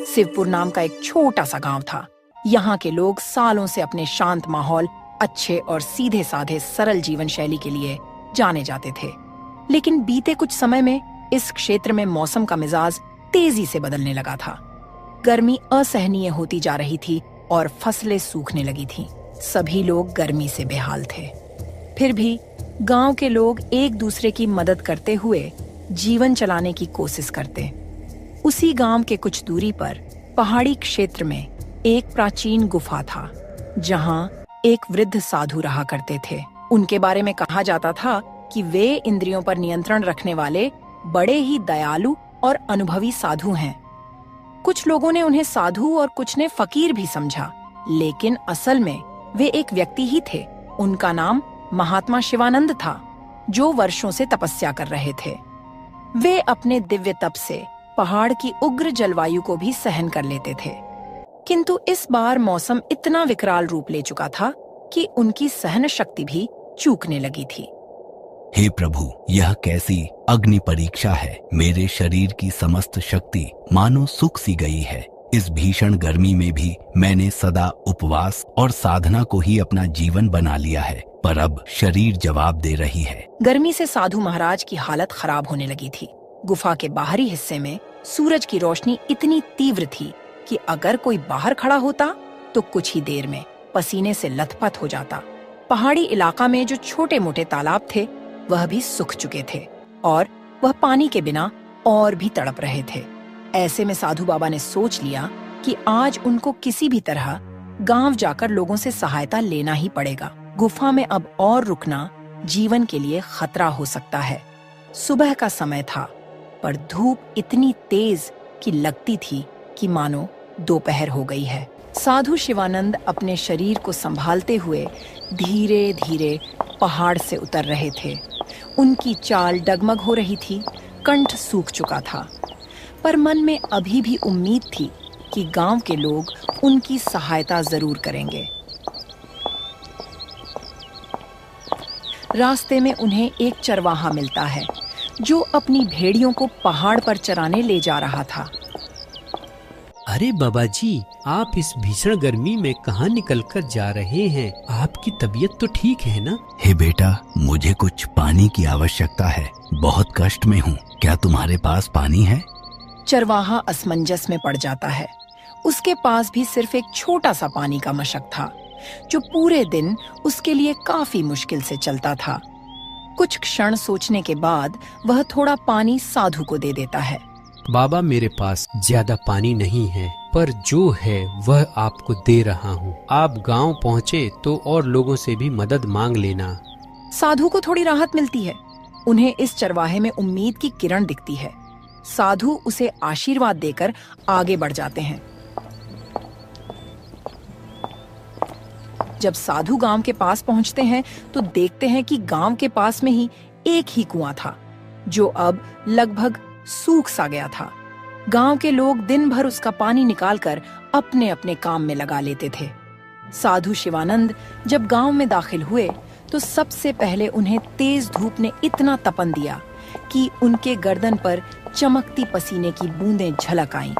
शिवपुर नाम का एक छोटा सा गांव था। यहाँ के लोग सालों से अपने शांत माहौल, अच्छे और सीधे साधे सरल जीवन शैली के लिए जाने जाते थे। लेकिन बीते कुछ समय में इस क्षेत्र में मौसम का मिजाज तेजी से बदलने लगा था। गर्मी असहनीय होती जा रही थी और फसलें सूखने लगी थीं। सभी लोग गर्मी से बेहाल थे। फिर भी गांव के लोग एक दूसरे की मदद करते हुए जीवन चलाने की कोशिश करते। उसी गांव के कुछ दूरी पर पहाड़ी क्षेत्र में एक प्राचीन गुफा था, जहां एक वृद्ध साधु रहा करते थे। उनके बारे में कहा जाता था कि वे इंद्रियों पर नियंत्रण रखने वाले बड़े ही दयालु और अनुभवी साधु हैं। कुछ लोगों ने उन्हें साधु और कुछ ने फकीर भी समझा, लेकिन असल में वे एक व्यक्ति ही थे। उनका नाम महात्मा शिवानंद था, जो वर्षों से तपस्या कर रहे थे। वे अपने दिव्य तप से पहाड़ की उग्र जलवायु को भी सहन कर लेते थे, किंतु इस बार मौसम इतना विकराल रूप ले चुका था कि उनकी सहन शक्ति भी चूकने लगी थी। हे प्रभु, यह कैसी अग्नि परीक्षा है। मेरे शरीर की समस्त शक्ति मानो सूख सी गई है। इस भीषण गर्मी में भी मैंने सदा उपवास और साधना को ही अपना जीवन बना लिया है, पर अब शरीर जवाब दे रही है। गर्मी से साधु महाराज की हालत खराब होने लगी थी। गुफा के बाहरी हिस्से में सूरज की रोशनी इतनी तीव्र थी कि अगर कोई बाहर खड़ा होता तो कुछ ही देर में पसीने से लथपथ हो जाता। पहाड़ी इलाका में जो छोटे मोटे तालाब थे वह भी सूख चुके थे और वह पानी के बिना और भी तड़प रहे थे। ऐसे में साधु बाबा ने सोच लिया कि आज उनको किसी भी तरह गांव जाकर लोगों से सहायता लेना ही पड़ेगा। गुफा में अब और रुकना जीवन के लिए खतरा हो सकता है। सुबह का समय था, पर धूप इतनी तेज कि लगती थी कि मानो दोपहर हो गई है। साधु शिवानंद अपने शरीर को संभालते हुए धीरे धीरे पहाड़ से उतर रहे थे। उनकी चाल डगमग हो रही थी, कंठ सूख चुका था, पर मन में अभी भी उम्मीद थी कि गांव के लोग उनकी सहायता जरूर करेंगे। रास्ते में उन्हें एक चरवाहा मिलता है, जो अपनी भेड़ियों को पहाड़ पर चराने ले जा रहा था। अरे बाबा जी, आप इस भीषण गर्मी में कहाँ निकल कर जा रहे हैं? आपकी तबीयत तो ठीक है ना? हे बेटा, मुझे कुछ पानी की आवश्यकता है। बहुत कष्ट में हूँ। क्या तुम्हारे पास पानी है? चरवाहा असमंजस में पड़ जाता है। उसके पास भी सिर्फ एक छोटा सा पानी का मशक था, जो पूरे दिन उसके लिए काफी मुश्किल से चलता था। कुछ क्षण सोचने के बाद वह थोड़ा पानी साधु को दे देता है। बाबा, मेरे पास ज्यादा पानी नहीं है, पर जो है वह आपको दे रहा हूँ। आप गांव पहुँचे तो और लोगों से भी मदद मांग लेना। साधु को थोड़ी राहत मिलती है। उन्हें इस चरवाहे में उम्मीद की किरण दिखती है। साधु उसे आशीर्वाद देकर आगे बढ़ जाते हैं। जब साधु गांव के पास पहुंचते हैं तो देखते हैं कि गांव के पास में ही एक ही कुआं था, जो अब लगभग सूख सा गया था। गांव के लोग दिन भर उसका पानी निकालकर अपने अपने काम में लगा लेते थे। साधु शिवानंद जब गांव में दाखिल हुए तो सबसे पहले उन्हें तेज धूप ने इतना तपन दिया कि उनके गर्दन पर चमकती पसीने की बूंदें झलक आईं।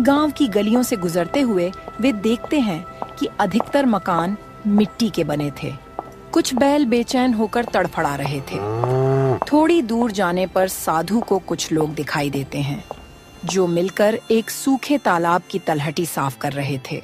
गांव की गलियों से गुजरते हुए वे देखते हैं कि अधिकतर मकान मिट्टी के बने थे। कुछ बैल बेचैन होकर तड़फड़ा रहे थे। थोड़ी दूर जाने पर साधु को कुछ लोग दिखाई देते हैं, जो मिलकर एक सूखे तालाब की तलहटी साफ कर रहे थे।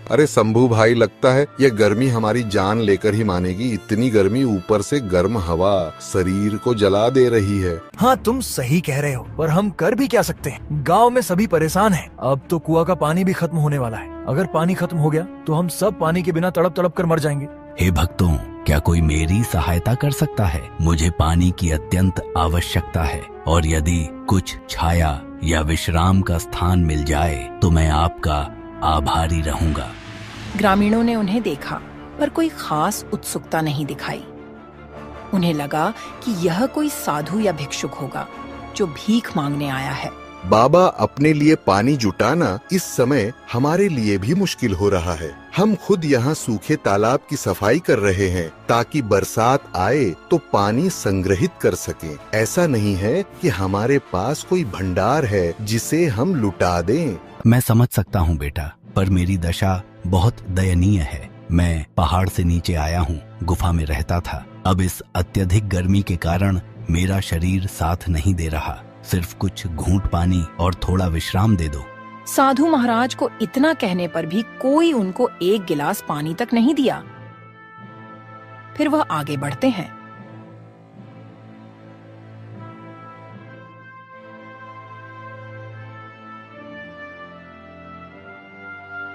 अरे शंभू भाई, लगता है ये गर्मी हमारी जान लेकर ही मानेगी। इतनी गर्मी, ऊपर से गर्म हवा शरीर को जला दे रही है। हाँ, तुम सही कह रहे हो, पर हम कर भी क्या सकते हैं? गांव में सभी परेशान हैं। अब तो कुआं का पानी भी खत्म होने वाला है। अगर पानी खत्म हो गया तो हम सब पानी के बिना तड़प तड़प कर मर जाएंगे। हे भक्तों, क्या कोई मेरी सहायता कर सकता है? मुझे पानी की अत्यंत आवश्यकता है, और यदि कुछ छाया या विश्राम का स्थान मिल जाए तो मैं आपका आभारी रहूंगा। ग्रामीणों ने उन्हें देखा, पर कोई खास उत्सुकता नहीं दिखाई। उन्हें लगा कि यह कोई साधु या भिक्षुक होगा जो भीख मांगने आया है। बाबा अपने लिए पानी जुटाना इस समय हमारे लिए भी मुश्किल हो रहा है। हम खुद यहाँ सूखे तालाब की सफाई कर रहे हैं ताकि बरसात आए तो पानी संग्रहित कर सकें। ऐसा नहीं है कि हमारे पास कोई भंडार है जिसे हम लुटा दें। मैं समझ सकता हूँ बेटा, पर मेरी दशा बहुत दयनीय है। मैं पहाड़ से नीचे आया हूँ, गुफा में रहता था। अब इस अत्यधिक गर्मी के कारण मेरा शरीर साथ नहीं दे रहा। सिर्फ कुछ घूंट पानी और थोड़ा विश्राम दे दो। साधु महाराज को इतना कहने पर भी कोई उनको एक गिलास पानी तक नहीं दिया। फिर वह आगे बढ़ते हैं।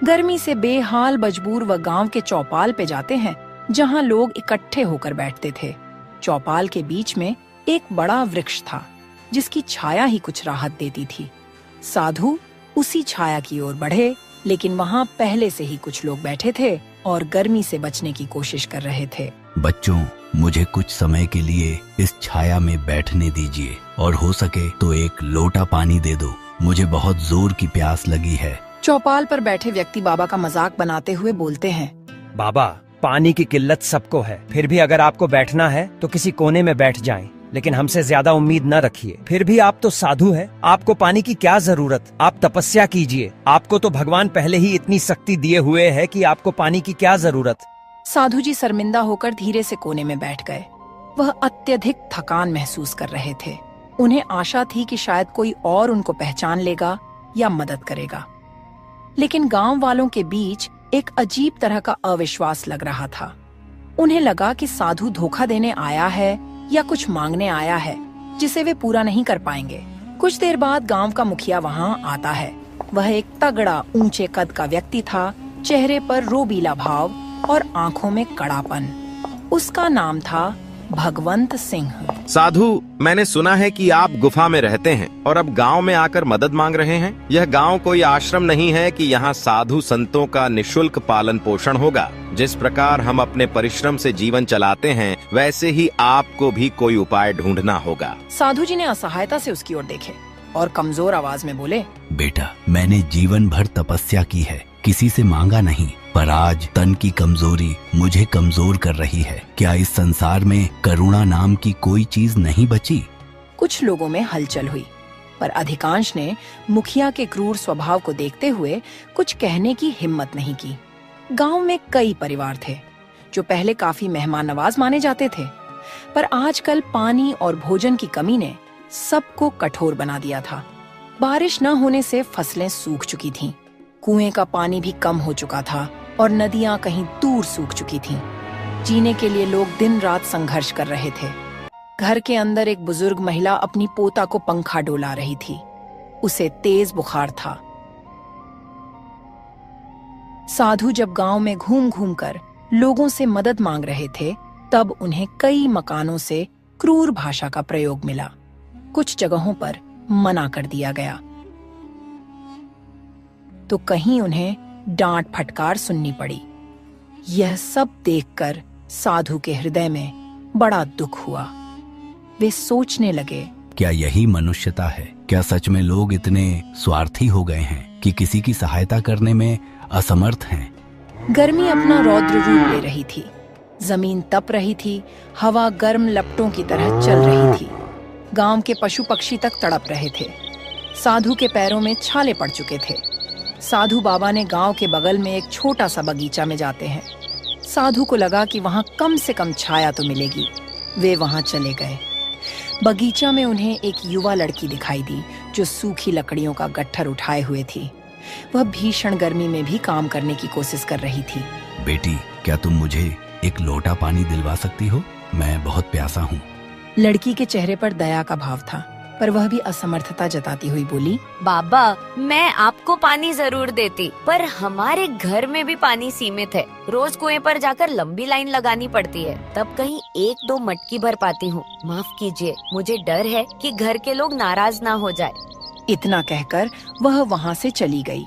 गर्मी से बेहाल मजबूर वह गांव के चौपाल पे जाते हैं, जहां लोग इकट्ठे होकर बैठते थे। चौपाल के बीच में एक बड़ा वृक्ष था जिसकी छाया ही कुछ राहत देती थी। साधु उसी छाया की ओर बढ़े, लेकिन वहां पहले से ही कुछ लोग बैठे थे और गर्मी से बचने की कोशिश कर रहे थे। बच्चों, मुझे कुछ समय के लिए इस छाया में बैठने दीजिए और हो सके तो एक लोटा पानी दे दो। मुझे बहुत जोर की प्यास लगी है। चौपाल पर बैठे व्यक्ति बाबा का मजाक बनाते हुए बोलते हैं, बाबा, पानी की किल्लत सबको है, फिर भी अगर आपको बैठना है तो किसी कोने में बैठ जाएं, लेकिन हमसे ज्यादा उम्मीद न रखिए। फिर भी आप तो साधु हैं, आपको पानी की क्या जरूरत? आप तपस्या कीजिए। आपको तो भगवान पहले ही इतनी शक्ति दिए हुए है कि आपको पानी की क्या जरूरत? साधु जी शर्मिंदा होकर धीरे से कोने में बैठ गए। वह अत्यधिक थकान महसूस कर रहे थे। उन्हें आशा थी कि शायद कोई और उनको पहचान लेगा या मदद करेगा, लेकिन गांव वालों के बीच एक अजीब तरह का अविश्वास लग रहा था। उन्हें लगा कि साधु धोखा देने आया है या कुछ मांगने आया है जिसे वे पूरा नहीं कर पाएंगे। कुछ देर बाद गांव का मुखिया वहां आता है। वह एक तगड़ा ऊंचे कद का व्यक्ति था, चेहरे पर रोबीला भाव और आंखों में कड़ापन। उसका नाम था भगवंत सिंह। साधु, मैंने सुना है कि आप गुफा में रहते हैं और अब गांव में आकर मदद मांग रहे हैं। यह गांव कोई आश्रम नहीं है कि यहाँ साधु संतों का निशुल्क पालन पोषण होगा। जिस प्रकार हम अपने परिश्रम से जीवन चलाते हैं, वैसे ही आपको भी कोई उपाय ढूंढना होगा। साधु जी ने असहायता से उसकी ओर देखे और कमजोर आवाज में बोले, बेटा, मैंने जीवन भर तपस्या की है, किसी से मांगा नहीं, पर आज तन की कमजोरी मुझे कमजोर कर रही है। क्या इस संसार में करुणा नाम की कोई चीज नहीं बची? कुछ लोगों में हलचल हुई, पर अधिकांश ने मुखिया के क्रूर स्वभाव को देखते हुए कुछ कहने की हिम्मत नहीं की। गांव में कई परिवार थे जो पहले काफी मेहमान नवाज माने जाते थे, पर आजकल पानी और भोजन की कमी ने सबको कठोर बना दिया था। बारिश न होने से फसलें सूख चुकी थीं, कुएं का पानी भी कम हो चुका था और नदियां कहीं दूर सूख चुकी थीं। जीने के लिए लोग दिन रात संघर्ष कर रहे थे। घर के अंदर एक बुजुर्ग महिला अपनी पोता को पंखा डोला रही थी। उसे तेज बुखार था। साधु जब गांव में घूम घूम कर लोगों से मदद मांग रहे थे, तब उन्हें कई मकानों से क्रूर भाषा का प्रयोग मिला। कुछ जगहों पर मना कर दिया गया तो कहीं उन्हें डांट फटकार सुननी पड़ी। यह सब देखकर साधु के हृदय में बड़ा दुख हुआ। वे सोचने लगे, क्या यही मनुष्यता है? क्या सच में लोग इतने स्वार्थी हो गए हैं कि किसी की सहायता करने में असमर्थ हैं? गर्मी अपना रौद्र रूप ले रही थी। जमीन तप रही थी, हवा गर्म लपटों की तरह चल रही थी। गांव के पशु पक्षी तक तड़प रहे थे। साधु के पैरों में छाले पड़ चुके थे। साधु बाबा ने गांव के बगल में एक छोटा सा बगीचा में जाते हैं। साधु को लगा कि वहां कम से कम छाया तो मिलेगी। वे वहां चले गए। बगीचा में उन्हें एक युवा लड़की दिखाई दी जो सूखी लकड़ियों का गट्ठर उठाए हुए थी। वह भीषण गर्मी में भी काम करने की कोशिश कर रही थी। बेटी, क्या तुम मुझे एक लोटा पानी दिलवा सकती हो? मैं बहुत प्यासा हूँ। लड़की के चेहरे पर दया का भाव था, पर वह भी असमर्थता जताती हुई बोली, बाबा, मैं आपको पानी जरूर देती, पर हमारे घर में भी पानी सीमित है। रोज कुएं पर जाकर लंबी लाइन लगानी पड़ती है, तब कहीं 1-2 मटकी भर पाती हूँ। माफ कीजिए, मुझे डर है कि घर के लोग नाराज ना हो जाए। इतना कहकर वह वहां से चली गई।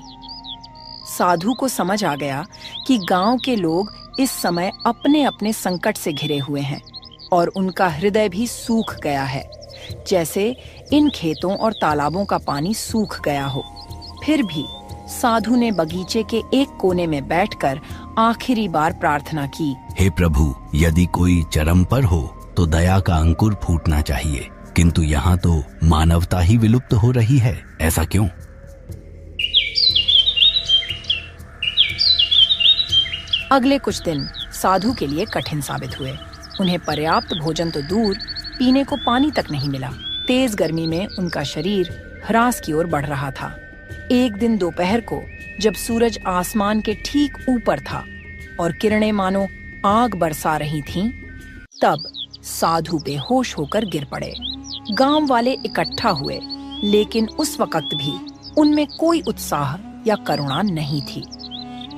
साधु को समझ आ गया कि गांव के लोग इस समय अपने अपने संकट से घिरे हुए हैं और उनका हृदय भी सूख गया है। जैसे इन खेतों और तालाबों का पानी सूख गया हो। फिर भी साधु ने बगीचे के एक कोने में बैठकर आखिरी बार प्रार्थना की, हे प्रभु, यदि कोई चरम पर हो तो दया का अंकुर फूटना चाहिए, किंतु यहाँ तो मानवता ही विलुप्त हो रही है, ऐसा क्यों? अगले कुछ दिन साधु के लिए कठिन साबित हुए। उन्हें पर्याप्त भोजन तो दूर, पीने को पानी तक नहीं मिला। तेज गर्मी में उनका शरीर ह्रास की ओर बढ़ रहा था। एक दिन दोपहर को जब सूरज आसमान के ठीक ऊपर था और किरणें मानो आग बरसा रही थीं, तब साधु बेहोश होकर गिर पड़े। गांव वाले इकट्ठा हुए, लेकिन उस वक्त भी उनमें कोई उत्साह या करुणा नहीं थी।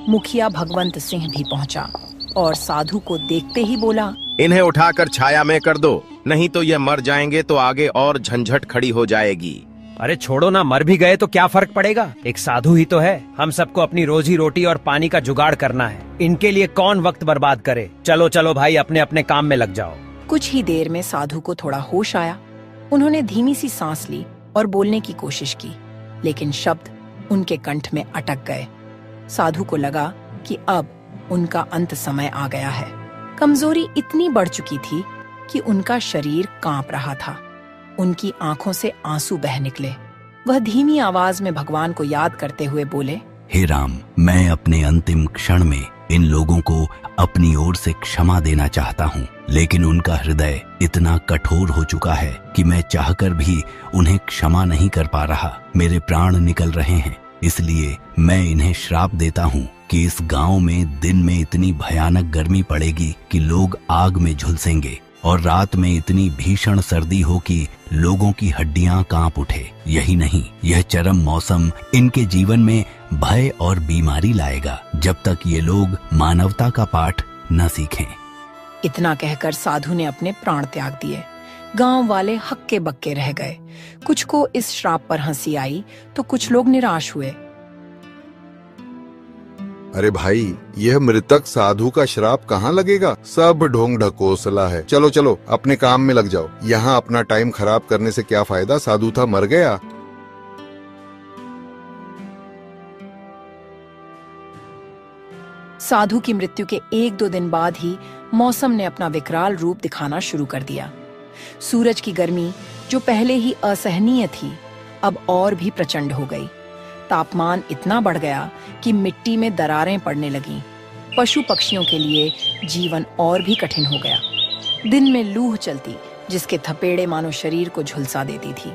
मुखिया भगवंत सिंह भी पहुंचा और साधु को देखते ही बोला, इन्हें उठाकर छाया में कर दो, नहीं तो ये मर जाएंगे तो आगे और झंझट खड़ी हो जाएगी। अरे छोड़ो ना, मर भी गए तो क्या फर्क पड़ेगा, एक साधु ही तो है। हम सबको अपनी रोजी रोटी और पानी का जुगाड़ करना है, इनके लिए कौन वक्त बर्बाद करे। चलो चलो भाई, अपने अपने काम में लग जाओ। कुछ ही देर में साधु को थोड़ा होश आया। उन्होंने धीमी सी सांस ली और बोलने की कोशिश की, लेकिन शब्द उनके कंठ में अटक गए। साधु को लगा कि अब उनका अंत समय आ गया है। कमजोरी इतनी बढ़ चुकी थी कि उनका शरीर कांप रहा था। उनकी आंखों से आंसू बह निकले। वह धीमी आवाज में भगवान को याद करते हुए बोले, हे राम, मैं अपने अंतिम क्षण में इन लोगों को अपनी ओर से क्षमा देना चाहता हूँ, लेकिन उनका हृदय इतना कठोर हो चुका है कि मैं चाहकर भी उन्हें क्षमा नहीं कर पा रहा। मेरे प्राण निकल रहे हैं, इसलिए मैं इन्हें श्राप देता हूँ कि इस गांव में दिन में इतनी भयानक गर्मी पड़ेगी कि लोग आग में झुलसेंगे और रात में इतनी भीषण सर्दी हो कि लोगों की हड्डियां कांप उठे। यही नहीं, यह चरम मौसम इनके जीवन में भय और बीमारी लाएगा जब तक ये लोग मानवता का पाठ न सीखें। इतना कहकर साधु ने अपने प्राण त्याग दिए। गांव वाले हक्के बक्के रह गए। कुछ को इस श्राप पर हंसी आई तो कुछ लोग निराश हुए। अरे भाई, यह मृतक साधु का श्राप कहाँ लगेगा? सब ढोंग ढकोसला है। चलो चलो, अपने काम में लग जाओ। यहाँ अपना टाइम खराब करने से क्या फायदा? साधु था, मर गया। साधु की मृत्यु के 1-2 दिन बाद ही मौसम ने अपना विकराल रूप दिखाना शुरू कर दिया। सूरज की गर्मी, जो पहले ही असहनीय थी, अब और भी प्रचंड हो गई। तापमान इतना बढ़ गया कि मिट्टी में दरारें पड़ने लगीं। पशु पक्षियों के लिए जीवन और भी कठिन हो गया। दिन में लूह चलती, जिसके थपेड़े मानो शरीर को झुलसा देती थी।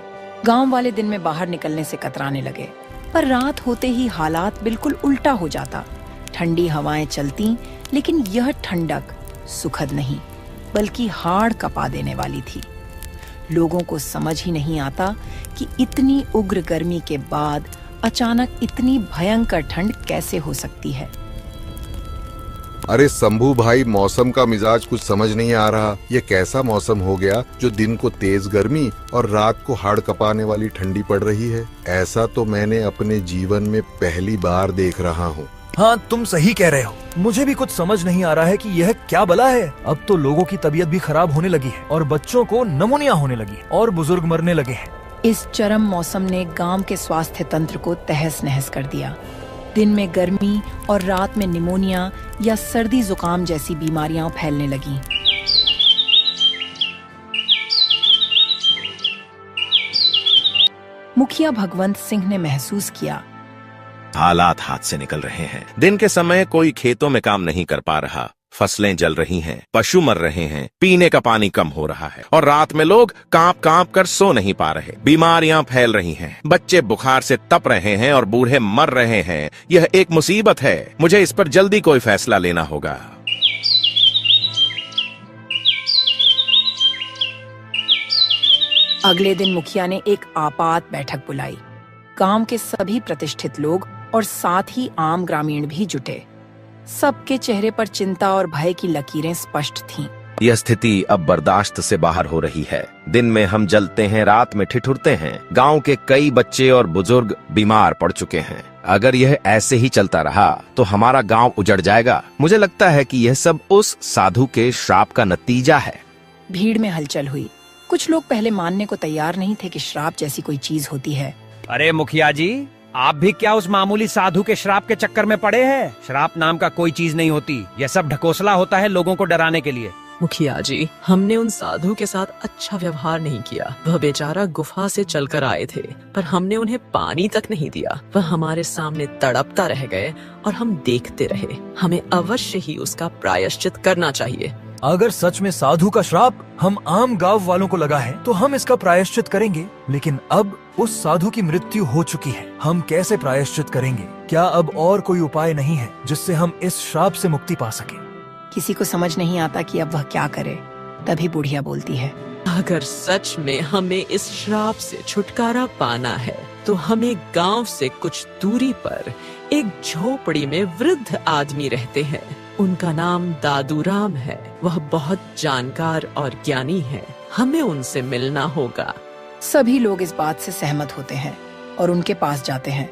गांव वाले दिन में बाहर निकलने से कतराने लगे, पर रात होते ही हालात बिल्कुल उल्टा हो जाता। ठंडी हवाएं चलती, लेकिन यह ठंडक सुखद नहीं, बल्कि हाड़ कपा देने वाली थी। लोगों को समझ ही नहीं आता कि इतनी उग्र गर्मी के बाद अचानक इतनी भयंकर ठंड कैसे हो सकती है। अरे शंभू भाई, मौसम का मिजाज कुछ समझ नहीं आ रहा। ये कैसा मौसम हो गया जो दिन को तेज गर्मी और रात को हाड़ कपाने वाली ठंडी पड़ रही है? ऐसा तो मैंने अपने जीवन में पहली बार देख रहा हूँ। हाँ, तुम सही कह रहे हो। मुझे भी कुछ समझ नहीं आ रहा है कि यह क्या बला है। अब तो लोगों की तबीयत भी खराब होने लगी है और बच्चों को निमोनिया होने लगी है और बुजुर्ग मरने लगे हैं। इस चरम मौसम ने गांव के स्वास्थ्य तंत्र को तहस नहस कर दिया। दिन में गर्मी और रात में निमोनिया या सर्दी जुकाम जैसी बीमारियां फैलने लगीं। मुखिया भगवंत सिंह ने महसूस किया, हालात हाथ से निकल रहे हैं। दिन के समय कोई खेतों में काम नहीं कर पा रहा, फसलें जल रही हैं, पशु मर रहे हैं, पीने का पानी कम हो रहा है और रात में लोग कांप कांप कर सो नहीं पा रहे। बीमारियां फैल रही हैं, बच्चे बुखार से तप रहे हैं और बूढ़े मर रहे हैं। यह एक मुसीबत है। मुझे इस पर जल्दी कोई फैसला लेना होगा। अगले दिन मुखिया ने एक आपात बैठक बुलाई। गांव के सभी प्रतिष्ठित लोग और साथ ही आम ग्रामीण भी जुटे। सबके चेहरे पर चिंता और भय की लकीरें स्पष्ट थीं। यह स्थिति अब बर्दाश्त से बाहर हो रही है। दिन में हम जलते हैं, रात में ठिठुरते हैं। गांव के कई बच्चे और बुजुर्ग बीमार पड़ चुके हैं। अगर यह ऐसे ही चलता रहा तो हमारा गांव उजड़ जाएगा। मुझे लगता है कि यह सब उस साधु के श्राप का नतीजा है। भीड़ में हलचल हुई। कुछ लोग पहले मानने को तैयार नहीं थे कि श्राप जैसी कोई चीज होती है। अरे मुखिया जी, आप भी क्या उस मामूली साधु के श्राप के चक्कर में पड़े हैं? श्राप नाम का कोई चीज नहीं होती, यह सब ढकोसला होता है लोगों को डराने के लिए। मुखिया जी, हमने उन साधु के साथ अच्छा व्यवहार नहीं किया। वह बेचारा गुफा से चलकर आए थे, पर हमने उन्हें पानी तक नहीं दिया। वह हमारे सामने तड़पता रह गए और हम देखते रहे। हमें अवश्य ही उसका प्रायश्चित करना चाहिए। अगर सच में साधु का श्राप हम आम गांव वालों को लगा है तो हम इसका प्रायश्चित करेंगे, लेकिन अब उस साधु की मृत्यु हो चुकी है। हम कैसे प्रायश्चित करेंगे? क्या अब और कोई उपाय नहीं है जिससे हम इस श्राप से मुक्ति पा सके? किसी को समझ नहीं आता कि अब वह क्या करे। तभी बुढ़िया बोलती है, अगर सच में हमें इस श्राप से छुटकारा पाना है तो हमें गांव से कुछ दूरी पर एक झोपड़ी में वृद्ध आदमी रहते हैं। उनका नाम दादूराम है। वह बहुत जानकार और ज्ञानी है। हमें उनसे मिलना होगा। सभी लोग इस बात से सहमत होते हैं और उनके पास जाते हैं।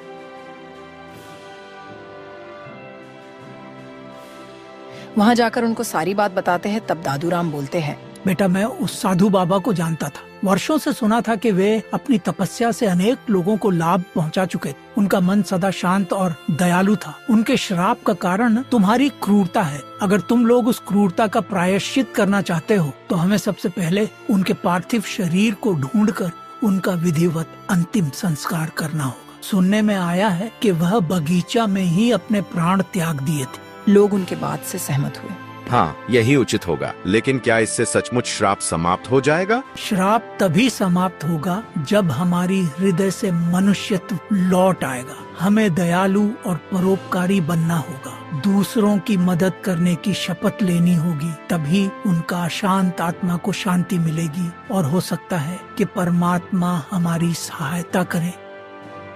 वहां जाकर उनको सारी बात बताते हैं। तब दादूराम बोलते हैं, बेटा, मैं उस साधु बाबा को जानता था। वर्षों से सुना था कि वे अपनी तपस्या से अनेक लोगों को लाभ पहुंचा चुके। उनका मन सदा शांत और दयालु था। उनके श्राप का कारण तुम्हारी क्रूरता है। अगर तुम लोग उस क्रूरता का प्रायश्चित करना चाहते हो तो हमें सबसे पहले उनके पार्थिव शरीर को ढूंढकर उनका विधिवत अंतिम संस्कार करना होगा। सुनने में आया है कि वह बगीचा में ही अपने प्राण त्याग दिए थे। लोग उनके बात से सहमत हुए। हाँ, यही उचित होगा। लेकिन क्या इससे सचमुच श्राप समाप्त हो जाएगा? श्राप तभी समाप्त होगा जब हमारी हृदय से मनुष्यत्व लौट आएगा। हमें दयालु और परोपकारी बनना होगा। दूसरों की मदद करने की शपथ लेनी होगी। तभी उनका अशांत आत्मा को शांति मिलेगी और हो सकता है कि परमात्मा हमारी सहायता करे।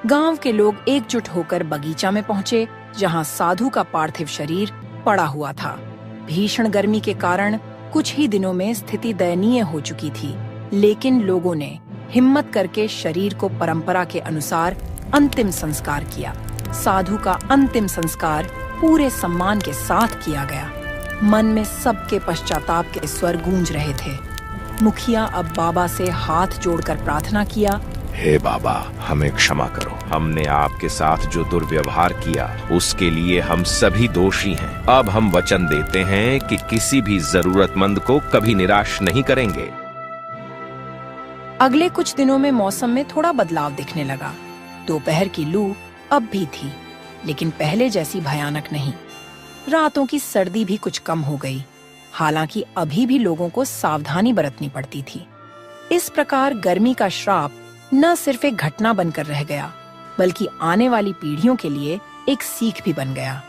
गांव के लोग एकजुट होकर बगीचा में पहुँचे, जहाँ साधु का पार्थिव शरीर पड़ा हुआ था। भीषण गर्मी के कारण कुछ ही दिनों में स्थिति दयनीय हो चुकी थी, लेकिन लोगों ने हिम्मत करके शरीर को परंपरा के अनुसार अंतिम संस्कार किया। साधु का अंतिम संस्कार पूरे सम्मान के साथ किया गया। मन में सबके पश्चाताप के स्वर गूंज रहे थे। मुखिया अब बाबा से हाथ जोड़कर प्रार्थना किया, हे बाबा, हमें क्षमा करो। हमने आपके साथ जो दुर्व्यवहार किया उसके लिए हम सभी दोषी हैं। अब हम वचन देते हैं कि किसी भी जरूरतमंद को कभी निराश नहीं करेंगे। अगले कुछ दिनों में मौसम में थोड़ा बदलाव दिखने लगा। दोपहर की लू अब भी थी, लेकिन पहले जैसी भयानक नहीं। रातों की सर्दी भी कुछ कम हो गई। हालांकि अभी भी लोगों को सावधानी बरतनी पड़ती थी। इस प्रकार गर्मी का श्राप न सिर्फ एक घटना बनकर रह गया, बल्कि आने वाली पीढ़ियों के लिए एक सीख भी बन गया।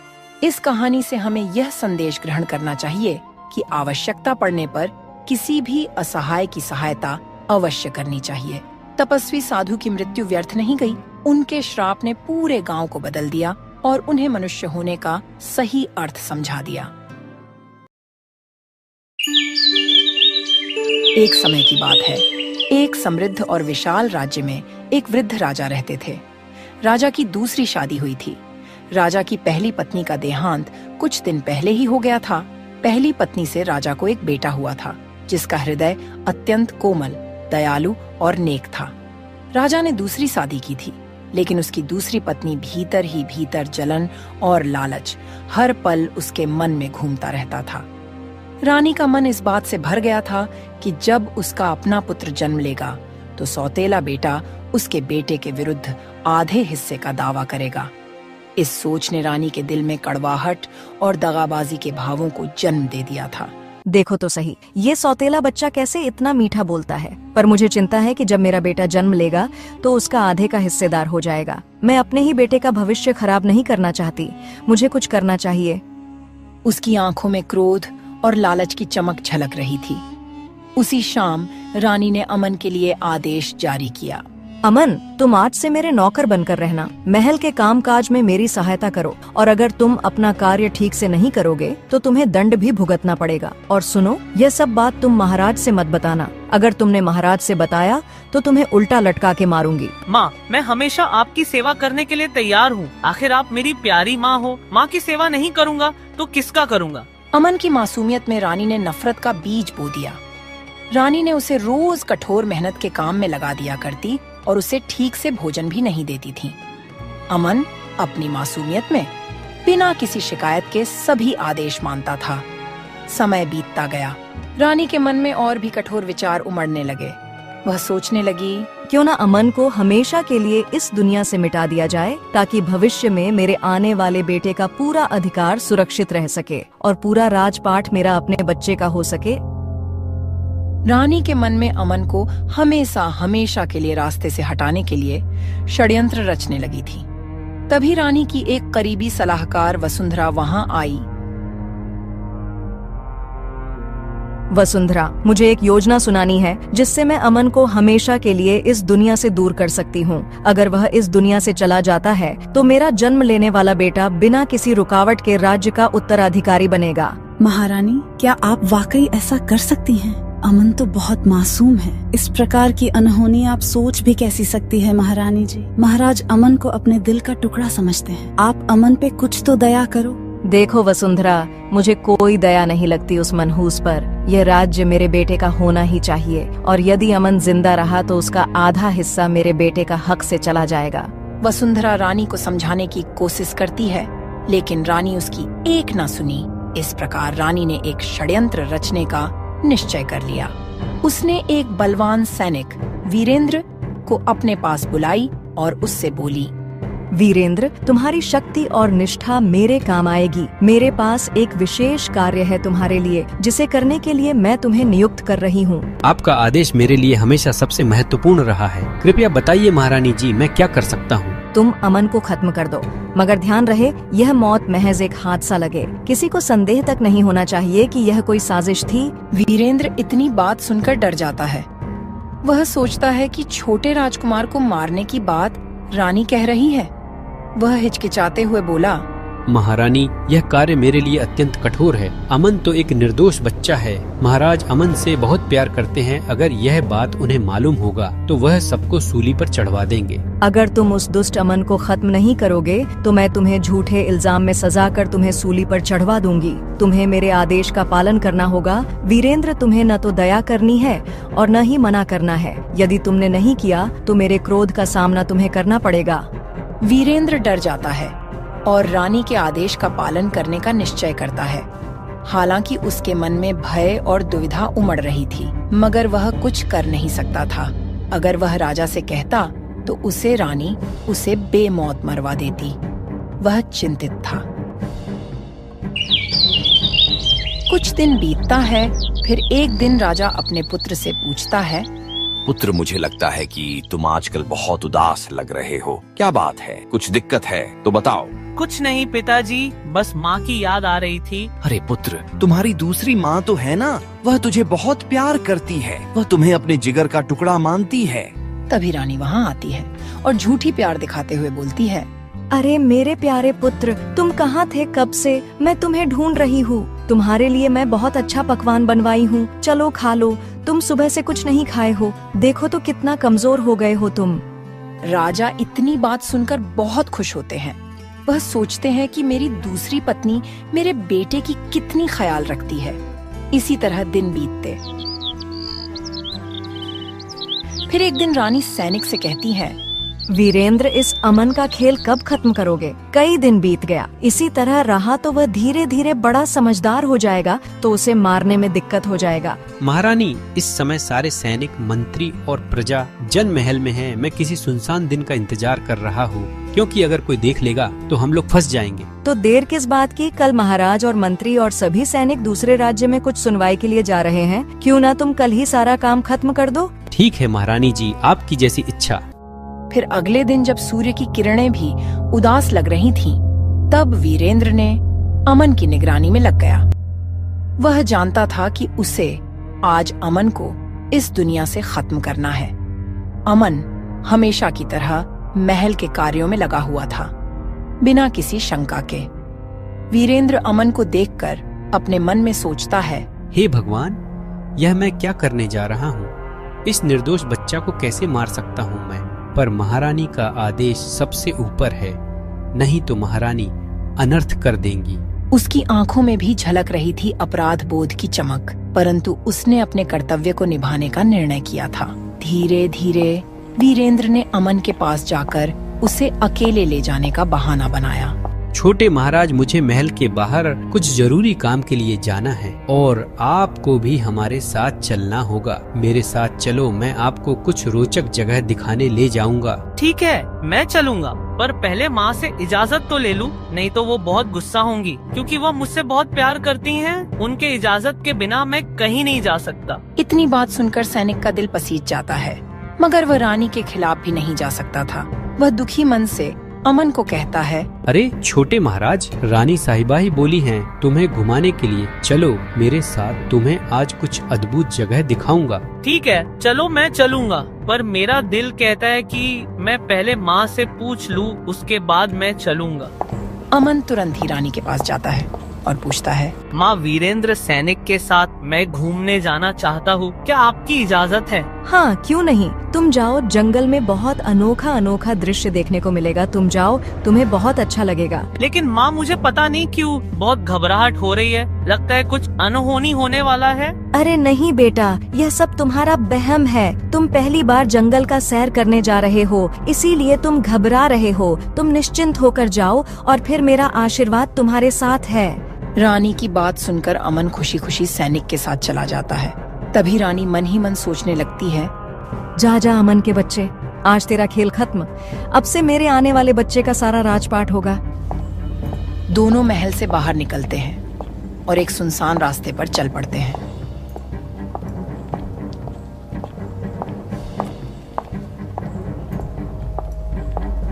इस कहानी से हमें यह संदेश ग्रहण करना चाहिए कि आवश्यकता पड़ने पर किसी भी असहाय की सहायता अवश्य करनी चाहिए। तपस्वी साधु की मृत्यु व्यर्थ नहीं गई। उनके श्राप ने पूरे गांव को बदल दिया और उन्हें मनुष्य होने का सही अर्थ समझा दिया। एक समय की बात है। एक समृद्ध और विशाल राज्य में एक वृद्ध राजा रहते थे। राजा की दूसरी शादी हुई थी। राजा की पहली पत्नी का देहांत कुछ दिन पहले ही हो गया था। पहली पत्नी से राजा को एक बेटा हुआ था, जिसका हृदय अत्यंत कोमल, दयालु और नेक था। राजा ने दूसरी शादी की थी, लेकिन उसकी दूसरी पत्नी भीतर ही भीतर जलन और लालच हर पल उसके मन में घूमता रहता था। रानी का मन इस बात से भर गया था कि जब उसका अपना पुत्र जन्म लेगा तो सौतेला बेटा उसके बेटे के विरुद्ध आधे हिस्से का दावा करेगा। इस सोच ने रानी के दिल में कड़वाहट और दगाबाजी के भावों को जन्म दे दिया था। देखो तो सही, ये सौतेला बच्चा कैसे इतना मीठा बोलता है। पर मुझे चिंता है कि जब मेरा बेटा जन्म लेगा तो उसका आधे का हिस्सेदार हो जाएगा। मैं अपने ही बेटे का भविष्य खराब नहीं करना चाहती। मुझे कुछ करना चाहिए। उसकी आंखों में क्रोध और लालच की चमक झलक रही थी। उसी शाम रानी ने अमन के लिए आदेश जारी किया। अमन, तुम आज से मेरे नौकर बनकर रहना। महल के कामकाज में मेरी सहायता करो और अगर तुम अपना कार्य ठीक से नहीं करोगे तो तुम्हें दंड भी भुगतना पड़ेगा। और सुनो, यह सब बात तुम महाराज से मत बताना। अगर तुमने महाराज से बताया तो तुम्हें उल्टा लटका के मारूंगी। माँ, मैं हमेशा आपकी सेवा करने के लिए तैयार हूँ। आखिर आप मेरी प्यारी माँ हो। माँ की सेवा नहीं करूँगा तो किसका करूँगा? अमन की मासूमियत में रानी ने नफरत का बीज बो दिया। रानी ने उसे रोज कठोर मेहनत के काम में लगा दिया करती और उसे ठीक से भोजन भी नहीं देती थी। अमन अपनी मासूमियत में बिना किसी शिकायत के सभी आदेश मानता था। समय बीतता गया, रानी के मन में और भी कठोर विचार उमड़ने लगे। वह सोचने लगी, क्यों ना अमन को हमेशा के लिए इस दुनिया से मिटा दिया जाए, ताकि भविष्य में मेरे आने वाले बेटे का पूरा अधिकार सुरक्षित रह सके और पूरा राजपाट मेरा अपने बच्चे का हो सके। रानी के मन में अमन को हमेशा हमेशा के लिए रास्ते से हटाने के लिए षड्यंत्र रचने लगी थी। तभी रानी की एक करीबी सलाहकार वसुंधरा वहां आई। वसुंधरा, मुझे एक योजना सुनानी है जिससे मैं अमन को हमेशा के लिए इस दुनिया से दूर कर सकती हूँ। अगर वह इस दुनिया से चला जाता है तो मेरा जन्म लेने वाला बेटा बिना किसी रुकावट के राज्य का उत्तराधिकारी बनेगा। महारानी, क्या आप वाकई ऐसा कर सकती हैं? अमन तो बहुत मासूम है। इस प्रकार की अनहोनी आप सोच भी कैसी सकती है महारानी जी। महाराज अमन को अपने दिल का टुकड़ा समझते हैं। आप अमन पे कुछ तो दया करो। देखो वसुंधरा, मुझे कोई दया नहीं लगती उस मनहूस पर। यह राज्य मेरे बेटे का होना ही चाहिए और यदि अमन जिंदा रहा तो उसका आधा हिस्सा मेरे बेटे का हक से चला जाएगा। वसुंधरा रानी को समझाने की कोशिश करती है, लेकिन रानी उसकी एक न सुनी। इस प्रकार रानी ने एक षड्यंत्र रचने का निश्चय कर लिया। उसने एक बलवान सैनिक वीरेंद्र को अपने पास बुलाई और उससे बोली, वीरेंद्र, तुम्हारी शक्ति और निष्ठा मेरे काम आएगी। मेरे पास एक विशेष कार्य है तुम्हारे लिए, जिसे करने के लिए मैं तुम्हें नियुक्त कर रही हूँ। आपका आदेश मेरे लिए हमेशा सबसे महत्वपूर्ण रहा है। कृपया बताइए महारानी जी, मैं क्या कर सकता हूँ? तुम अमन को खत्म कर दो, मगर ध्यान रहे यह मौत महज एक हादसा लगे। किसी को संदेह तक नहीं होना चाहिए कि यह कोई साजिश थी। वीरेंद्र इतनी बात सुनकर डर जाता है। वह सोचता है कि छोटे राजकुमार को मारने की बात रानी कह रही है। वह हिचकिचाते हुए बोला, महारानी, यह कार्य मेरे लिए अत्यंत कठोर है। अमन तो एक निर्दोष बच्चा है। महाराज अमन से बहुत प्यार करते हैं। अगर यह बात उन्हें मालूम होगा तो वह सबको सूली पर चढ़वा देंगे। अगर तुम उस दुष्ट अमन को खत्म नहीं करोगे तो मैं तुम्हें झूठे इल्जाम में सजा कर तुम्हें सूली पर चढ़वा दूंगी। तुम्हें मेरे आदेश का पालन करना होगा। वीरेंद्र, तुम्हें न तो दया करनी है और न ही मना करना है। यदि तुमने नहीं किया तो मेरे क्रोध का सामना तुम्हें करना पड़ेगा। वीरेंद्र डर जाता है और रानी के आदेश का पालन करने का निश्चय करता है। हालांकि उसके मन में भय और दुविधा उमड़ रही थी, मगर वह कुछ कर नहीं सकता था। अगर वह राजा से कहता तो रानी उसे बेमौत मरवा देती। वह चिंतित था। कुछ दिन बीतता है। फिर एक दिन राजा अपने पुत्र से पूछता है, पुत्र, मुझे लगता है कि तुम आजकल बहुत उदास लग रहे हो। क्या बात है? कुछ दिक्कत है तो बताओ। कुछ नहीं पिताजी, बस माँ की याद आ रही थी। अरे पुत्र, तुम्हारी दूसरी माँ तो है ना, वह तुझे बहुत प्यार करती है। वह तुम्हें अपने जिगर का टुकड़ा मानती है। तभी रानी वहाँ आती है और झूठी प्यार दिखाते हुए बोलती है, अरे मेरे प्यारे पुत्र, तुम कहाँ थे कब से? मैं तुम्हें ढूंढ रही हूँ। तुम्हारे लिए मैं बहुत अच्छा पकवान बनवाई हूँ, चलो खा लो। तुम सुबह से कुछ नहीं खाए हो, देखो तो कितना कमजोर हो गए हो तुम। राजा इतनी बात सुनकर बहुत खुश होते हैं। वह सोचते हैं कि मेरी दूसरी पत्नी मेरे बेटे की कितनी ख्याल रखती है। इसी तरह दिन बीतते। फिर एक दिन रानी सैनिक से कहती है, वीरेंद्र, इस अमन का खेल कब खत्म करोगे? कई दिन बीत गया, इसी तरह रहा तो वह धीरे धीरे बड़ा समझदार हो जाएगा तो उसे मारने में दिक्कत हो जाएगा। महारानी, इस समय सारे सैनिक, मंत्री और प्रजा जन महल में हैं। मैं किसी सुनसान दिन का इंतजार कर रहा हूँ, क्योंकि अगर कोई देख लेगा तो हम लोग फंस जाएंगे। तो देर किस बात की? कल महाराज और मंत्री और सभी सैनिक दूसरे राज्य में कुछ सुनवाई के लिए जा रहे हैं। क्यों ना तुम कल ही सारा काम खत्म कर दो? ठीक है महारानी जी, आपकी जैसी इच्छा। फिर अगले दिन जब सूर्य की किरणें भी उदास लग रही थीं, तब वीरेंद्र ने अमन की निगरानी में लग गया। वह जानता था कि उसे आज अमन को इस दुनिया से खत्म करना है। अमन हमेशा की तरह महल के कार्यों में लगा हुआ था, बिना किसी शंका के। वीरेंद्र अमन को देखकर अपने मन में सोचता है, हे भगवान, यह मैं क्या करने जा रहा हूँ? इस निर्दोष बच्चा को कैसे मार सकता हूँ मैं? पर महारानी का आदेश सबसे ऊपर है, नहीं तो महारानी अनर्थ कर देंगी। उसकी आंखों में भी झलक रही थी अपराध बोध की चमक, परंतु उसने अपने कर्तव्य को निभाने का निर्णय किया था। धीरे धीरे वीरेंद्र ने अमन के पास जाकर उसे अकेले ले जाने का बहाना बनाया। छोटे महाराज, मुझे महल के बाहर कुछ जरूरी काम के लिए जाना है और आपको भी हमारे साथ चलना होगा। मेरे साथ चलो, मैं आपको कुछ रोचक जगह दिखाने ले जाऊंगा। ठीक है, मैं चलूंगा, पर पहले माँ से इजाजत तो ले लूं, नहीं तो वो बहुत गुस्सा होंगी, क्योंकि वो मुझसे बहुत प्यार करती हैं। उनके इजाजत के बिना मैं कहीं नहीं जा सकता। इतनी बात सुनकर सैनिक का दिल पसीज जाता है, मगर वह रानी के खिलाफ भी नहीं जा सकता था। वह दुखी मन से अमन को कहता है, अरे छोटे महाराज, रानी साहिबा ही बोली हैं तुम्हें घुमाने के लिए, चलो मेरे साथ, तुम्हें आज कुछ अद्भुत जगह दिखाऊंगा। ठीक है, चलो मैं चलूंगा, पर मेरा दिल कहता है कि मैं पहले माँ से पूछ लूं, उसके बाद मैं चलूंगा। अमन तुरंत ही रानी के पास जाता है और पूछता है, माँ, वीरेंद्र सैनिक के साथ मैं घूमने जाना चाहता हूँ, क्या आपकी इजाजत है? हाँ, क्यों नहीं, तुम जाओ, जंगल में बहुत अनोखा अनोखा दृश्य देखने को मिलेगा। तुम जाओ, तुम्हें बहुत अच्छा लगेगा। लेकिन माँ, मुझे पता नहीं क्यों बहुत घबराहट हो रही है, लगता है कुछ अनहोनी होने वाला है। अरे नहीं बेटा, यह सब तुम्हारा वहम है। तुम पहली बार जंगल का सैर करने जा रहे हो, इसीलिए तुम घबरा रहे हो। तुम निश्चिंत होकर जाओ और फिर मेरा आशीर्वाद तुम्हारे साथ है। रानी की बात सुनकर अमन खुशी खुशी सैनिक के साथ चला जाता है। तभी रानी मन ही मन सोचने लगती है, जा जा अमन के बच्चे, आज तेरा खेल खत्म। अब से मेरे आने वाले बच्चे का सारा राजपाट होगा। दोनों महल से बाहर निकलते हैं और एक सुनसान रास्ते पर चल पड़ते हैं।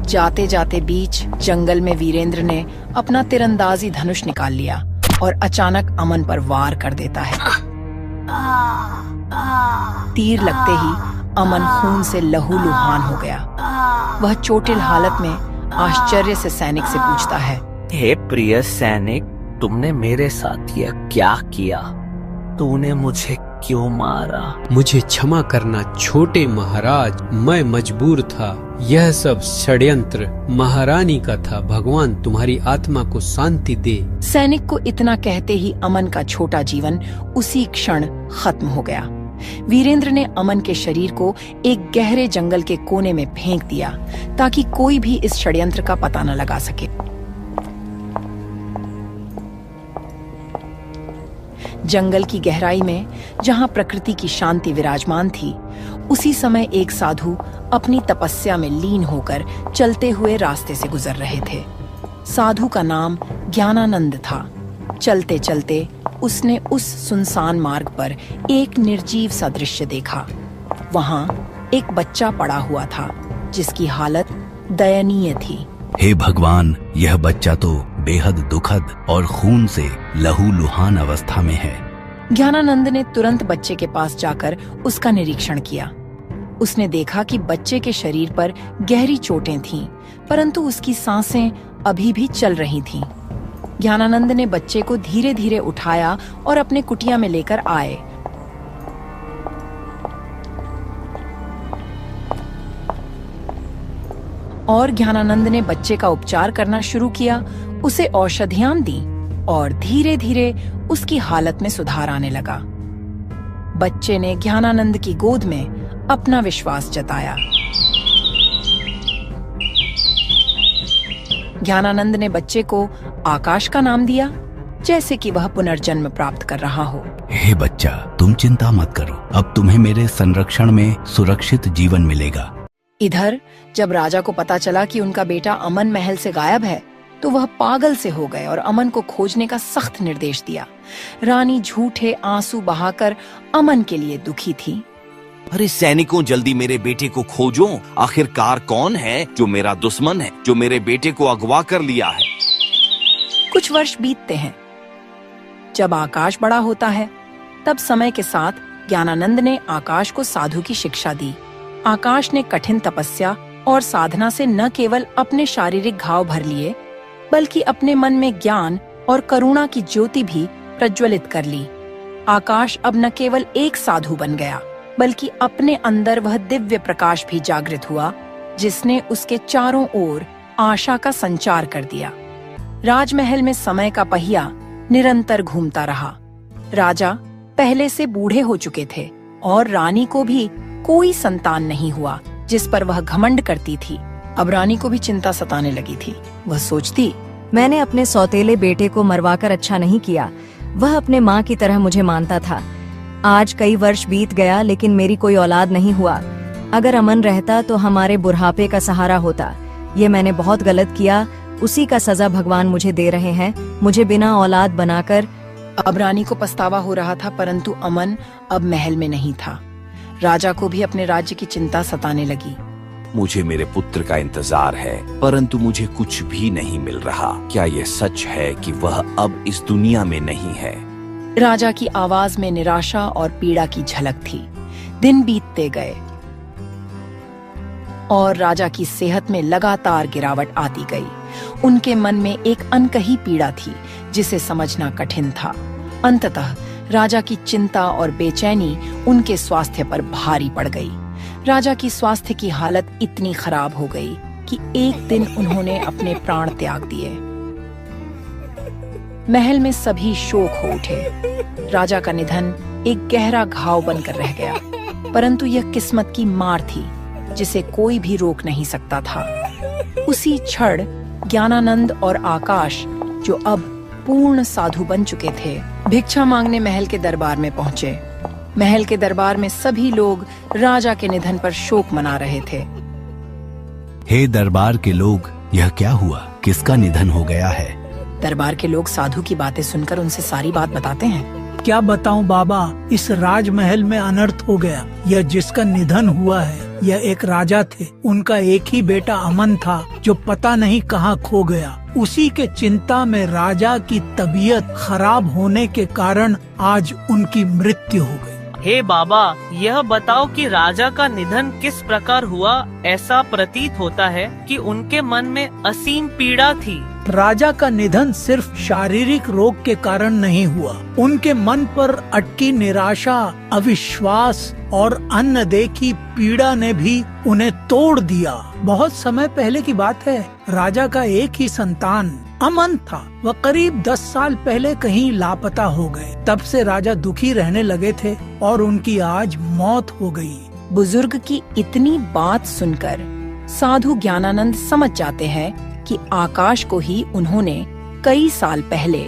जाते जाते बीच जंगल में वीरेंद्र ने अपना तिरंदाजी धनुष निकाल लिया और अचानक अमन पर वार कर देता है। तीर लगते ही अमन खून से लहूलुहान हो गया। वह चोटिल हालत में आश्चर्य से सैनिक से पूछता है, हे प्रिय सैनिक, तुमने मेरे साथ यह क्या किया? तूने मुझे क्यों मारा? मुझे क्षमा करना छोटे महाराज, मैं मजबूर था। यह सब षड्यंत्र महारानी का था। भगवान तुम्हारी आत्मा को शांति दे। सैनिक को इतना कहते ही अमन का छोटा जीवन उसी क्षण खत्म हो गया। वीरेंद्र ने अमन के शरीर को एक गहरे जंगल के कोने में फेंक दिया ताकि कोई भी इस षड्यंत्र का पता न लगा सके। जंगल की गहराई में जहां प्रकृति की शांति विराजमान थी, उसी समय एक साधु अपनी तपस्या में लीन होकर चलते हुए रास्ते से गुजर रहे थे। साधु का नाम ज्ञानानंद था। चलते चलते उसने उस सुनसान मार्ग पर एक निर्जीव सा दृश्य देखा। वहां एक बच्चा पड़ा हुआ था जिसकी हालत दयनीय थी। हे भगवान, यह बच्चा तो बेहद दुखद और खून से लहूलुहान अवस्था में है। ज्ञानानंद ने तुरंत बच्चे के पास जाकर उसका निरीक्षण किया। उसने देखा कि बच्चे के शरीर पर गहरी चोटें थीं, परंतु उसकी सांसें अभी भी चल रही थीं। ज्ञानानंद ने बच्चे को धीरे धीरे उठाया और अपने कुटिया में लेकर आए। और ज्ञानानंद ने बच्चे का उपचार करना शुरू किया, उसे औषधियां दी और धीरे धीरे उसकी हालत में सुधार आने लगा। बच्चे ने ज्ञानानंद की गोद में अपना विश्वास जताया। ज्ञानानंद ने बच्चे को आकाश का नाम दिया, जैसे कि वह पुनर्जन्म प्राप्त कर रहा हो। हे बच्चा, तुम चिंता मत करो, अब तुम्हें मेरे संरक्षण में सुरक्षित जीवन मिलेगा। इधर जब राजा को पता चला कि उनका बेटा अमन महल से गायब है, तो वह पागल से हो गए और अमन को खोजने का सख्त निर्देश दिया। रानी झूठे आंसू बहाकर अमन के लिए दुखी थी। अरे सैनिकों, जल्दी मेरे बेटे को खोजो। आखिरकार कौन है जो मेरा दुश्मन है, जो मेरे बेटे को अगवा कर लिया है? कुछ वर्ष बीतते हैं। जब आकाश बड़ा होता है, तब समय के साथ ज्ञानानंद ने आकाश को साधु की शिक्षा दी। आकाश ने कठिन तपस्या और साधना से न केवल अपने शारीरिक घाव भर लिए, बल्कि अपने मन में ज्ञान और करुणा की ज्योति भी प्रज्वलित कर ली। आकाश अब न केवल एक साधु बन गया, बल्कि अपने अंदर वह दिव्य प्रकाश भी जागृत हुआ, जिसने उसके चारों ओर आशा का संचार कर दिया। राजमहल में समय का पहिया निरंतर घूमता रहा। राजा पहले से बूढ़े हो चुके थे और रानी को भी कोई संतान नहीं हुआ, जिस पर वह घमंड करती थी। अब रानी को भी चिंता सताने लगी थी। वह सोचती, मैंने अपने सौतेले बेटे को मरवाकर अच्छा नहीं किया। वह अपने माँ की तरह मुझे मानता था। आज कई वर्ष बीत गया लेकिन मेरी कोई औलाद नहीं हुआ। अगर अमन रहता तो हमारे बुढ़ापे का सहारा होता। ये मैंने बहुत गलत किया, उसी का सजा भगवान मुझे दे रहे हैं, मुझे बिना औलाद बनाकर। अब रानी को पछतावा हो रहा था, परंतु अमन अब महल में नहीं था। राजा को भी अपने राज्य की चिंता सताने लगी। मुझे मेरे पुत्र का इंतजार है, परंतु मुझे कुछ भी नहीं मिल रहा। क्या ये सच है कि वह अब इस दुनिया में नहीं है? राजा की आवाज में निराशा और पीड़ा की झलक थी। दिन बीतते गए और राजा की सेहत में लगातार गिरावट आती गई। उनके मन में एक अनकही पीड़ा थी जिसे समझना कठिन था। अंततः राजा की चिंता और बेचैनी उनके स्वास्थ्य पर भारी पड़ गई। राजा की स्वास्थ्य की हालत इतनी खराब हो गई कि एक दिन उन्होंने अपने प्राण त्याग दिए। महल में सभी शोक हो उठे। राजा का निधन एक गहरा घाव बनकर रह गया, परंतु यह किस्मत की मार थी जिसे कोई भी रोक नहीं सकता था। उसी क्षण ज्ञानानंद और आकाश, जो अब पूर्ण साधु बन चुके थे, भिक्षा मांगने महल के दरबार में पहुंचे। महल के दरबार में सभी लोग राजा के निधन पर शोक मना रहे थे। हे दरबार के लोग, यह क्या हुआ? किसका निधन हो गया है? दरबार के लोग साधु की बातें सुनकर उनसे सारी बात बताते हैं। क्या बताऊं बाबा, इस राजमहल में अनर्थ हो गया। यह जिसका निधन हुआ है, यह एक राजा थे। उनका एक ही बेटा अमन था जो पता नहीं कहाँ खो गया। उसी के चिंता में राजा की तबीयत खराब होने के कारण आज उनकी मृत्यु हो गई। हे बाबा, यह बताओ कि राजा का निधन किस प्रकार हुआ। ऐसा प्रतीत होता है कि उनके मन में असीम पीड़ा थी। राजा का निधन सिर्फ शारीरिक रोग के कारण नहीं हुआ। उनके मन पर अटकी निराशा, अविश्वास और अनदेखी पीड़ा ने भी उन्हें तोड़ दिया। बहुत समय पहले की बात है। राजा का एक ही संतान अमन था। वह करीब 10 साल पहले कहीं लापता हो गए। तब से राजा दुखी रहने लगे थे और उनकी आज मौत हो गई। बुजुर्ग की इतनी बात सुनकर साधु ज्ञानानंद समझ जाते हैं कि आकाश को ही उन्होंने कई साल पहले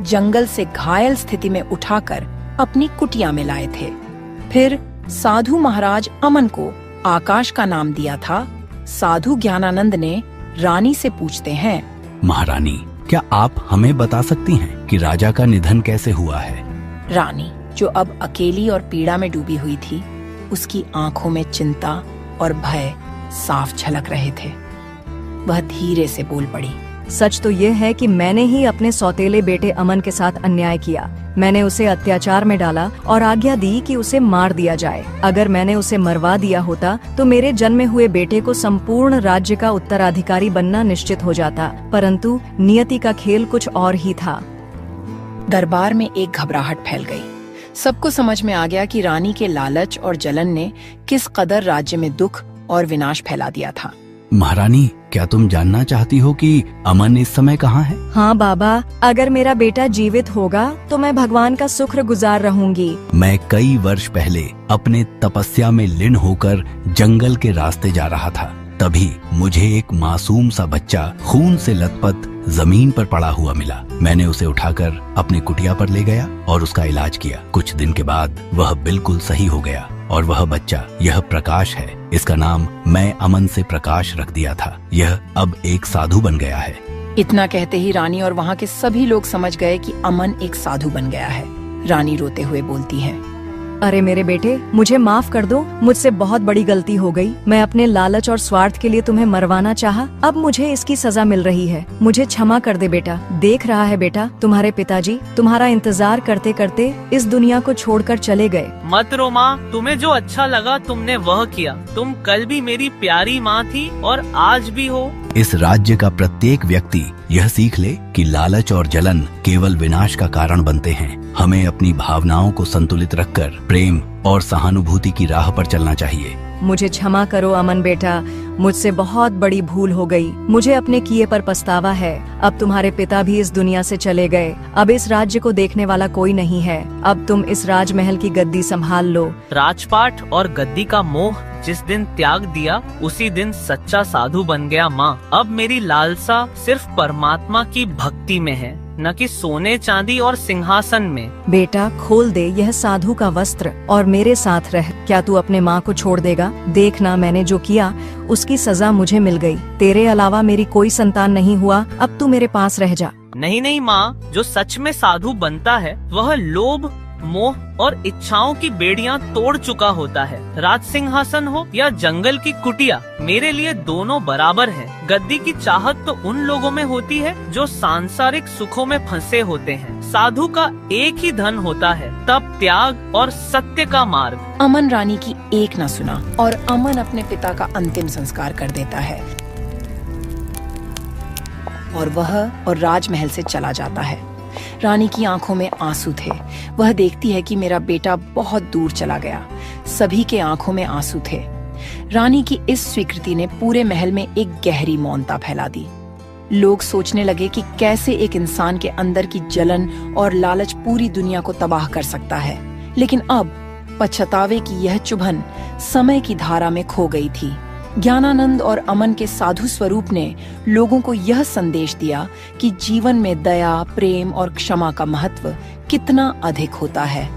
जंगल से घायल स्थिति में उठाकर अपनी कुटिया में लाए थे। फिर साधु महाराज अमन को आकाश का नाम दिया था। साधु ज्ञानानंद ने रानी से पूछते हैं, महारानी, क्या आप हमें बता सकती हैं कि राजा का निधन कैसे हुआ है? रानी, जो अब अकेली और पीड़ा में डूबी हुई थी, उसकी आंखों में चिंता और भय साफ झलक रहे थे। वह धीरे से बोल पड़ी, सच तो ये है कि मैंने ही अपने सौतेले बेटे अमन के साथ अन्याय किया। मैंने उसे अत्याचार में डाला और आज्ञा दी कि उसे मार दिया जाए। अगर मैंने उसे मरवा दिया होता तो मेरे जन्मे हुए बेटे को संपूर्ण राज्य का उत्तराधिकारी बनना निश्चित हो जाता, परंतु नियति का खेल कुछ और ही था। दरबार में एक घबराहट फैल गई। सबको समझ में आ गया कि रानी के लालच और जलन ने किस कदर राज्य में दुख और विनाश फैला दिया था। महारानी, क्या तुम जानना चाहती हो कि अमन इस समय कहाँ है? हाँ बाबा, अगर मेरा बेटा जीवित होगा तो मैं भगवान का शुक्र गुजार रहूंगी। मैं कई वर्ष पहले अपने तपस्या में लीन होकर जंगल के रास्ते जा रहा था। तभी मुझे एक मासूम सा बच्चा खून से लथपथ जमीन पर पड़ा हुआ मिला। मैंने उसे उठाकर अपने कुटिया पर ले गया और उसका इलाज किया। कुछ दिन के बाद वह बिल्कुल सही हो गया और वह बच्चा, यह प्रकाश है। इसका नाम मैं अमन से प्रकाश रख दिया था। यह अब एक साधु बन गया है। इतना कहते ही रानी और वहाँ के सभी लोग समझ गए कि अमन एक साधु बन गया है। रानी रोते हुए बोलती है, अरे मेरे बेटे, मुझे माफ कर दो। मुझसे बहुत बड़ी गलती हो गई। मैं अपने लालच और स्वार्थ के लिए तुम्हें मरवाना चाहा। अब मुझे इसकी सजा मिल रही है। मुझे क्षमा कर दे बेटा। देख रहा है बेटा, तुम्हारे पिताजी तुम्हारा इंतजार करते करते इस दुनिया को छोड़कर चले गए। मत रो माँ, तुम्हें जो अच्छा लगा तुमने वह किया। तुम कल भी मेरी प्यारी माँ थी और आज भी हो। इस राज्य का प्रत्येक व्यक्ति यह सीख ले कि लालच और जलन केवल विनाश का कारण बनते हैं। हमें अपनी भावनाओं को संतुलित रखकर प्रेम और सहानुभूति की राह पर चलना चाहिए। मुझे क्षमा करो अमन बेटा। मुझसे बहुत बड़ी भूल हो गई। मुझे अपने किए पर पछतावा है। अब तुम्हारे पिता भी इस दुनिया से चले गए। अब इस राज्य को देखने वाला कोई नहीं है। अब तुम इस राजमहल की गद्दी संभाल लो। राजपाट और गद्दी का मोह जिस दिन त्याग दिया उसी दिन सच्चा साधु बन गया माँ। अब मेरी लालसा सिर्फ परमात्मा की भक्ति में है, न कि सोने चांदी और सिंहासन में। बेटा, खोल दे यह साधु का वस्त्र और मेरे साथ रह। क्या तू अपने माँ को छोड़ देगा? देखना, मैंने जो किया उसकी सजा मुझे मिल गई। तेरे अलावा मेरी कोई संतान नहीं हुआ। अब तू मेरे पास रह जा। नहीं नहीं माँ, जो सच में साधु बनता है वह लोभ, मोह और इच्छाओं की बेड़ियां तोड़ चुका होता है। राज सिंहासन हो या जंगल की कुटिया, मेरे लिए दोनों बराबर हैं। गद्दी की चाहत तो उन लोगों में होती है जो सांसारिक सुखों में फंसे होते हैं। साधु का एक ही धन होता है, तप, त्याग और सत्य का मार्ग। अमन रानी की एक न सुना और अमन अपने पिता का अंतिम संस्कार कर देता है और वह और राजमहल से चला जाता है। रानी की आंखों में आंसू थे। वह देखती है कि मेरा बेटा बहुत दूर चला गया। सभी के आंखों में आंसू थे। रानी की इस स्वीकृति ने पूरे महल में एक गहरी मौनता फैला दी। लोग सोचने लगे कि कैसे एक इंसान के अंदर की जलन और लालच पूरी दुनिया को तबाह कर सकता है। लेकिन अब पछतावे की यह चुभन समय की धारा में खो गई थी। ज्ञानानंद और अमन के साधु स्वरूप ने लोगों को यह संदेश दिया कि जीवन में दया, प्रेम और क्षमा का महत्व कितना अधिक होता है।